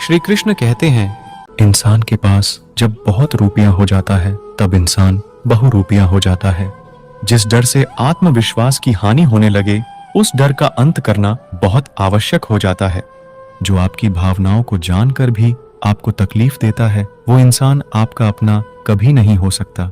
श्री कृष्ण कहते हैं, इंसान के पास जब बहुत रुपया हो जाता है तब इंसान बहुरूपिया हो जाता है। जिस डर से आत्मविश्वास की हानि होने लगे, उस डर का अंत करना बहुत आवश्यक हो जाता है। जो आपकी भावनाओं को जानकर भी आपको तकलीफ देता है, वो इंसान आपका अपना कभी नहीं हो सकता।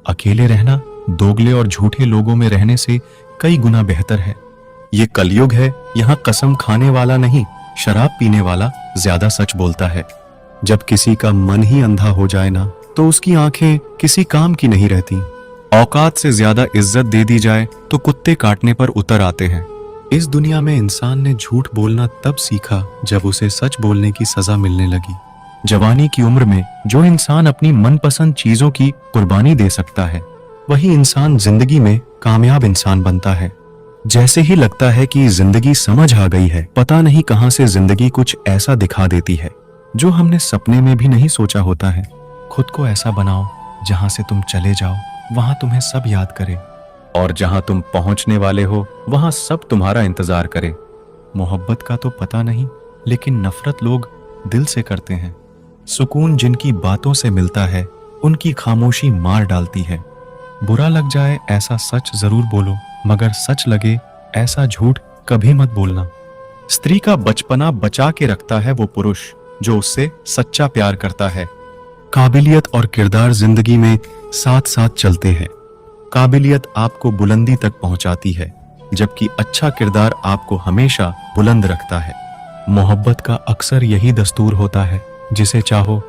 अकेले रहना दोगले और झूठे लोगों में रहने से कई गुना बेहतर है। ये कलयुग है, यहाँ कसम खाने वाला नहीं, शराब पीने वाला ज्यादा सच बोलता है। जब किसी का मन ही अंधा हो जाए ना, तो उसकी आंखें किसी काम की नहीं रहती। औकात से ज्यादा इज्जत दे दी जाए तो कुत्ते काटने पर उतर आते हैं। इस दुनिया में इंसान ने झूठ बोलना तब सीखा जब उसे सच बोलने की सजा मिलने लगी। जवानी की उम्र में जो इंसान अपनी मनपसंद चीजों की कुर्बानी दे सकता है, वही इंसान जिंदगी में कामयाब इंसान बनता है। जैसे ही लगता है कि जिंदगी समझ आ गई है, पता नहीं कहां से जिंदगी कुछ ऐसा दिखा देती है जो हमने सपने में भी नहीं सोचा होता है। खुद को ऐसा बनाओ जहां से तुम चले जाओ वहां तुम्हें सब याद करे, और जहां तुम पहुंचने वाले हो वहां सब तुम्हारा इंतजार करे। मोहब्बत का तो पता नहीं, लेकिन नफरत लोग दिल से करते हैं। सुकून जिनकी बातों से मिलता है, उनकी खामोशी मार डालती है। बुरा लग जाए ऐसा सच जरूर बोलो, मगर सच लगे ऐसा झूठ कभी मत बोलना। स्त्री का बचपना बचा के रखता है वो पुरुष जो उससे सच्चा प्यार करता है। काबिलियत और किरदार जिंदगी में साथ साथ चलते हैं। काबिलियत आपको बुलंदी तक पहुंचाती है, जबकि अच्छा किरदार आपको हमेशा बुलंद रखता है। मोहब्बत का अक्सर यही दस्तूर होता है, जिसे चाहो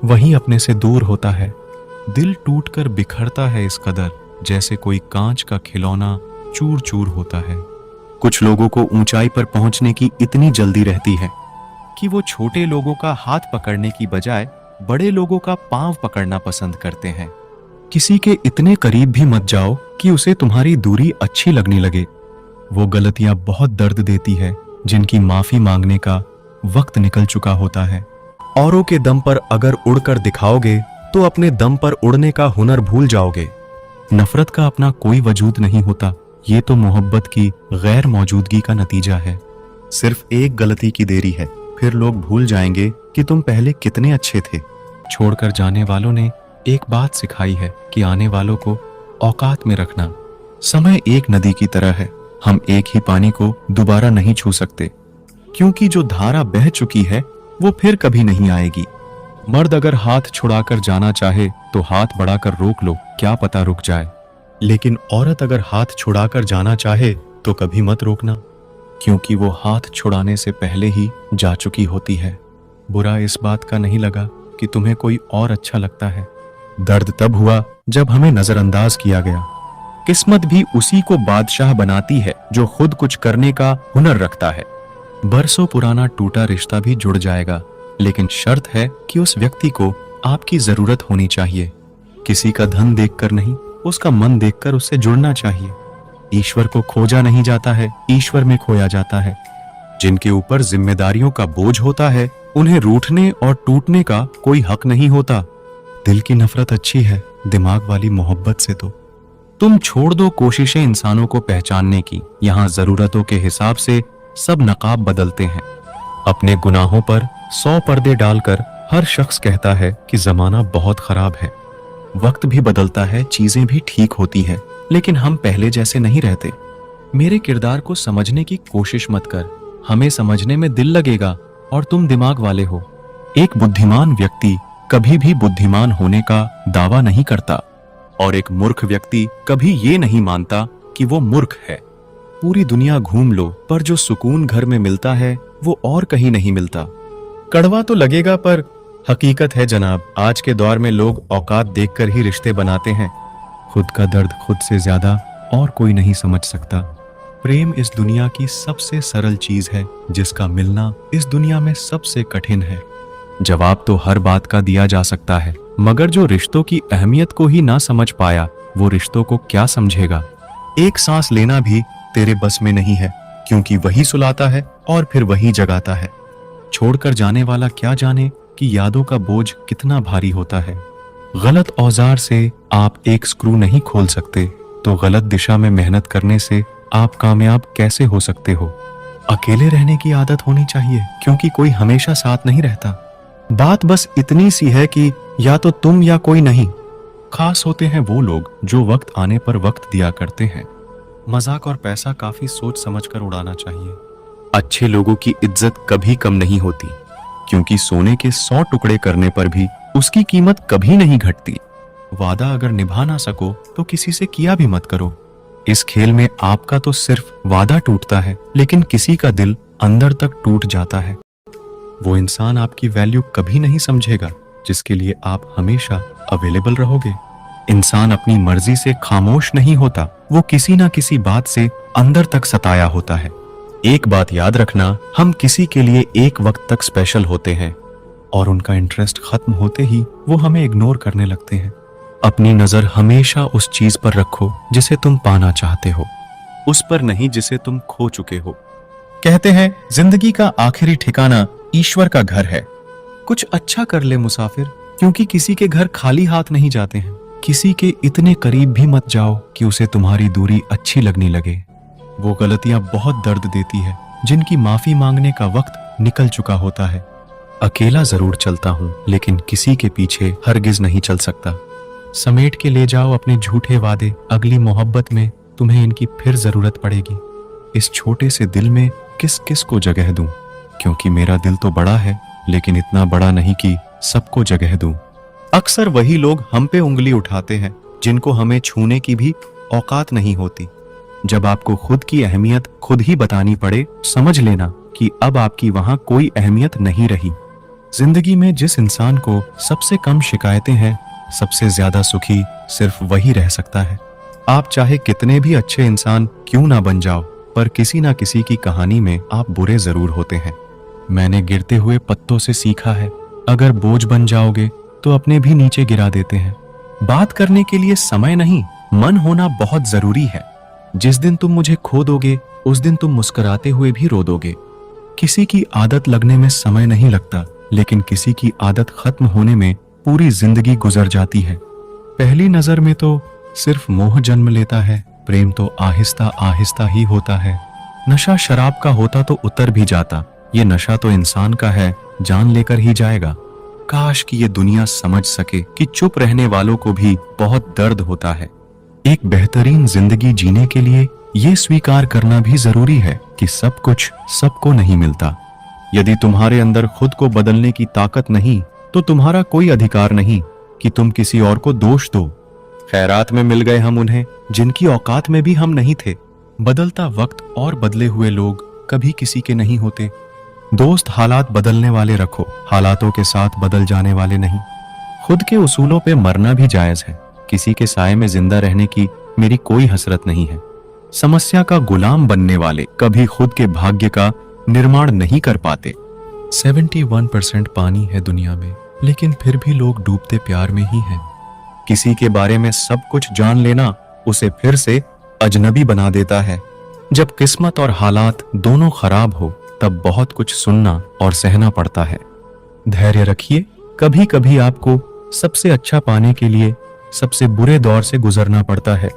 वही अपने से दूर होता है। दिल टूटकर बिखरता है इस कदर, जैसे कोई कांच का खिलौना चूर चूर होता है। कुछ लोगों को ऊंचाई पर पहुंचने की इतनी जल्दी रहती है कि वो छोटे लोगों का हाथ पकड़ने की बजाय बड़े लोगों का पांव पकड़ना पसंद करते हैं। किसी के इतने करीब भी मत जाओ कि उसे तुम्हारी दूरी अच्छी लगने लगे। वो गलतियां बहुत दर्द देती है जिनकी माफी मांगने का वक्त निकल चुका होता है। औरों के दम पर अगर उड़कर दिखाओगे तो अपने दम पर उड़ने का हुनर भूल जाओगे। नफरत का अपना कोई वजूद नहीं होता, ये तो मोहब्बत की गैर मौजूदगी का नतीजा है। सिर्फ एक गलती की देरी है, फिर लोग भूल जाएंगे कि तुम पहले कितने अच्छे थे। छोड़कर जाने वालों ने एक बात सिखाई है कि आने वालों को औकात में रखना। समय एक नदी की तरह है, हम एक ही पानी को दोबारा नहीं छू सकते, क्योंकि जो धारा बह चुकी है वो फिर कभी नहीं आएगी। मर्द अगर हाथ छुड़ाकर जाना चाहे तो हाथ बढ़ाकर रोक लो, क्या पता रुक जाए। लेकिन औरत अगर हाथ छुड़ाकर जाना चाहे तो कभी मत रोकना, क्योंकि वो हाथ छुड़ाने से पहले ही जा चुकी होती है। बुरा इस बात का नहीं लगा कि तुम्हें कोई और अच्छा लगता है। दर्द तब हुआ जब हमें नजरअंदाज किया गया। किस्मत भी उसी को बादशाह बनाती है जो खुद कुछ करने का हुनर रखता है। बरसों पुराना टूटा रिश्ता भी जुड़ जाएगा, लेकिन शर्त है कि उस व्यक्ति को आपकी जरूरत होनी चाहिए। किसी का धन देखकर नहीं, उसका मन देखकर उससे जुड़ना चाहिए। ईश्वर को खोजा नहीं जाता है, ईश्वर में खोया जाता है। जिनके ऊपर जिम्मेदारियों का बोझ होता है, उन्हें रूठने और टूटने का कोई हक नहीं होता। दिल की नफरत अच्छी है, दिमाग वाली मोहब्बत से तो। तुम छोड़ दो कोशिशें इंसानों को पहचानने की, यहाँ जरूरतों के हिसाब से सब नकाब बदलते हैं। अपने गुनाहों पर 100 पर्दे डालकर हर शख्स कहता है कि जमाना बहुत खराब है। वक्त भी बदलता है, चीजें भी ठीक होती है, लेकिन हम पहले जैसे नहीं रहते। मेरे किरदार को समझने की कोशिश मत कर, हमें समझने में दिल लगेगा और तुम दिमाग वाले हो। एक बुद्धिमान व्यक्ति कभी भी बुद्धिमान होने का दावा नहीं करता, और एक मूर्ख व्यक्ति कभी ये नहीं मानता कि वो मूर्ख है। पूरी दुनिया घूम लो, पर जो सुकून घर में मिलता है वो और कहीं नहीं मिलता। कड़वा तो लगेगा, पर हकीकत है जनाब, आज के दौर में लोग औकात देखकर ही रिश्ते बनाते हैं। खुद का दर्द खुद से ज्यादा और कोई नहीं समझ सकता। प्रेम इस दुनिया की सबसे सरल चीज है, जिसका मिलना इस दुनिया में सबसे कठिन है। जवाब तो हर बात का दिया जा सकता है, मगर जो रिश्तों की अहमियत को ही ना समझ पाया, वो रिश्तों को क्या समझेगा। एक सांस लेना भी तेरे बस में नहीं है, क्योंकि वही सुलाता है और फिर वही जगाता है। छोड़कर जाने वाला क्या जाने कि यादों का बोझ कितना भारी होता है। गलत औजार से आप एक स्क्रू नहीं खोल सकते, तो गलत दिशा में मेहनत करने से आप कामयाब कैसे हो सकते हो। अकेले रहने की आदत होनी चाहिए, क्योंकि कोई हमेशा साथ नहीं रहता। बात बस इतनी सी है कि या तो तुम या कोई नहीं। खास होते हैं वो लोग जो वक्त आने पर वक्त दिया करते हैं। मजाक और पैसा काफी सोच समझकर उड़ाना चाहिए। अच्छे लोगों की इज्जत कभी कम नहीं होती, क्योंकि सोने के 100 टुकड़े करने पर भी उसकी कीमत कभी नहीं घटती। वादा अगर निभा ना सको तो किसी से किया भी मत करो। इस खेल में आपका तो सिर्फ वादा टूटता है, लेकिन किसी का दिल अंदर तक टूट जाता है। वो इंसान आपकी वैल्यू कभी नहीं समझेगा जिसके लिए आप हमेशा अवेलेबल रहोगे। इंसान अपनी मर्जी से खामोश नहीं होता, वो किसी ना किसी बात से अंदर तक सताया होता है। एक बात याद रखना, हम किसी के लिए एक वक्त तक स्पेशल होते हैं और उनका इंटरेस्ट खत्म होते ही वो हमें इग्नोर करने लगते हैं। अपनी नजर हमेशा उस चीज पर रखो जिसे तुम पाना चाहते हो, उस पर नहीं जिसे तुम खो चुके हो। कहते हैं जिंदगी का आखिरी ठिकाना ईश्वर का घर है। कुछ अच्छा कर ले मुसाफिर, क्योंकि किसी के घर खाली हाथ नहीं जाते हैं। किसी के इतने करीब भी मत जाओ कि उसे तुम्हारी दूरी अच्छी लगने लगे। वो गलतियां बहुत दर्द देती है जिनकी माफी मांगने का वक्त निकल चुका होता है। अकेला जरूर चलता हूं, लेकिन किसी के पीछे हरगिज नहीं चल सकता। समेट के ले जाओ अपने झूठे वादे, अगली मोहब्बत में तुम्हें इनकी फिर जरूरत पड़ेगी। इस छोटे से दिल में किस किस को जगह दूं, क्योंकि मेरा दिल तो बड़ा है, लेकिन इतना बड़ा नहीं कि सबको जगह दूं। अक्सर वही लोग हम पे उंगली उठाते हैं जिनको हमें छूने की भी औकात नहीं होती। जब आपको खुद की अहमियत खुद ही बतानी पड़े, समझ लेना कि अब आपकी वहां कोई अहमियत नहीं रही। जिंदगी में जिस इंसान को सबसे कम शिकायतें हैं, सबसे ज्यादा सुखी सिर्फ वही रह सकता है। आप चाहे कितने भी अच्छे इंसान क्यों ना बन जाओ, पर किसी ना किसी की कहानी में आप बुरे जरूर होते हैं। मैंने गिरते हुए पत्तों से सीखा है, अगर बोझ बन जाओगे तो अपने भी नीचे गिरा देते हैं। बात करने के लिए समय नहीं, मन होना बहुत जरूरी है। जिस दिन तुम मुझे खो दोगे, उस दिन तुम मुस्कुराते हुए भी रो दोगे। किसी की आदत लगने में समय नहीं लगता, लेकिन किसी की आदत खत्म होने में पूरी जिंदगी गुजर जाती है। पहली नजर में तो सिर्फ मोह जन्म लेता है, प्रेम तो आहिस्ता आहिस्ता ही होता है। नशा शराब का होता तो उतर भी जाता, ये नशा तो इंसान का है, जान लेकर ही जाएगा। काश कि ये दुनिया समझ सके कि चुप रहने वालों को भी बहुत दर्द होता है। एक बेहतरीन जिंदगी जीने के लिए ये स्वीकार करना भी जरूरी है कि सब कुछ सबको नहीं मिलता। यदि तुम्हारे अंदर खुद को बदलने की ताकत नहीं, तो तुम्हारा कोई अधिकार नहीं कि तुम किसी और को दोष दो। खैरात में मिल गए हम उन्हें जिनकी औकात में भी हम नहीं थे। बदलता वक्त और बदले हुए लोग कभी किसी के नहीं होते। दोस्त हालात बदलने वाले रखो, हालातों के साथ बदल जाने वाले नहीं। खुद के उसूलों पे मरना भी जायज है, किसी के साए में जिंदा रहने की मेरी कोई हसरत नहीं है। समस्या का गुलाम बनने वाले कभी खुद के भाग्य का निर्माण नहीं कर पाते। 71% पानी है दुनिया में, लेकिन फिर भी लोग डूबते प्यार में ही हैं। किसी के बारे में सब कुछ जान लेना उसे फिर से अजनबी बना देता है। जब किस्मत और हालात दोनों खराब हो, तब बहुत कुछ सुनना और सहना पड़ता है। धैर्य रखिए, कभी कभी आपको सबसे अच्छा पाने के लिए सबसे बुरे दौर से गुजरना पड़ता है।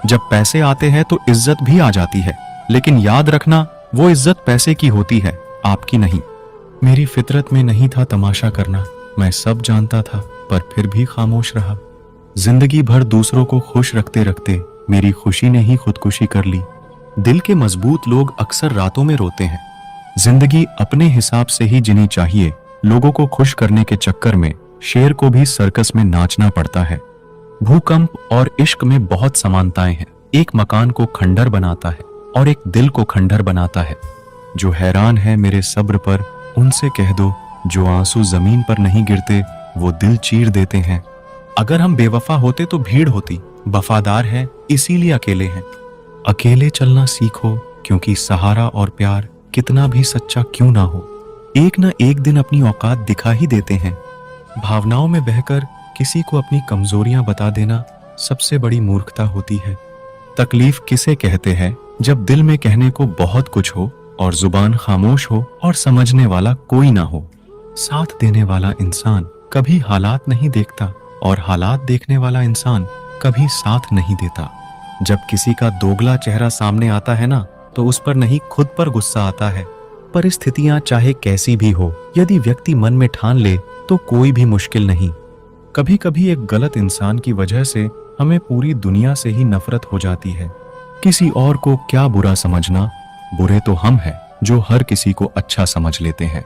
जब पैसे आते हैं तो इज्जत भी आ जाती है, लेकिन याद रखना वो इज्जत पैसे की होती है, आपकी नहीं। मेरी फितरत में नहीं था तमाशा करना, मैं सब जानता था पर फिर भी खामोश रहा। जिंदगी भर दूसरों को खुश रखते रखते मेरी खुशी ने ही खुदकुशी कर ली। दिल के मजबूत लोग अक्सर रातों में रोते हैं। जिंदगी अपने हिसाब से ही जीनी चाहिए। लोगों को खुश करने के चक्कर में शेर को भी सर्कस में नाचना पड़ता है। भूकंप और इश्क में बहुत समानताएं हैं। एक मकान को खंडर बनाता है और एक दिल को खंडर बनाता है। जो हैरान है मेरे सब्र पर, उनसे कह दो जो आंसू जमीन पर नहीं गिरते वो दिल चीर देते हैं। अगर हम बेवफा होते तो भीड़ होती, वफादार है इसीलिए अकेले हैं। अकेले चलना सीखो, क्योंकि सहारा और प्यार कितना भी सच्चा क्यों ना हो, एक ना एक दिन अपनी औकात दिखा ही देते हैं। भावनाओं में बहकर किसी को अपनी कमजोरियां बता देना सबसे बड़ी मूर्खता होती है। तकलीफ किसे कहते हैं जब दिल में कहने को बहुत कुछ हो और जुबान खामोश हो और समझने वाला कोई ना हो। साथ देने वाला इंसान कभी हालात नहीं देखता और हालात देखने वाला इंसान कभी साथ नहीं देता। जब किसी का दोगला चेहरा सामने आता है ना, तो उस पर नहीं खुद पर गुस्सा आता है। परिस्थितियां चाहे कैसी भी हो, यदि व्यक्ति मन में ठान ले तो कोई भी मुश्किल नहीं। कभी कभी एक गलत इंसान की वजह से हमें पूरी दुनिया से ही नफरत हो जाती है। किसी और को क्या बुरा समझना, बुरे तो हम हैं जो हर किसी को अच्छा समझ लेते हैं।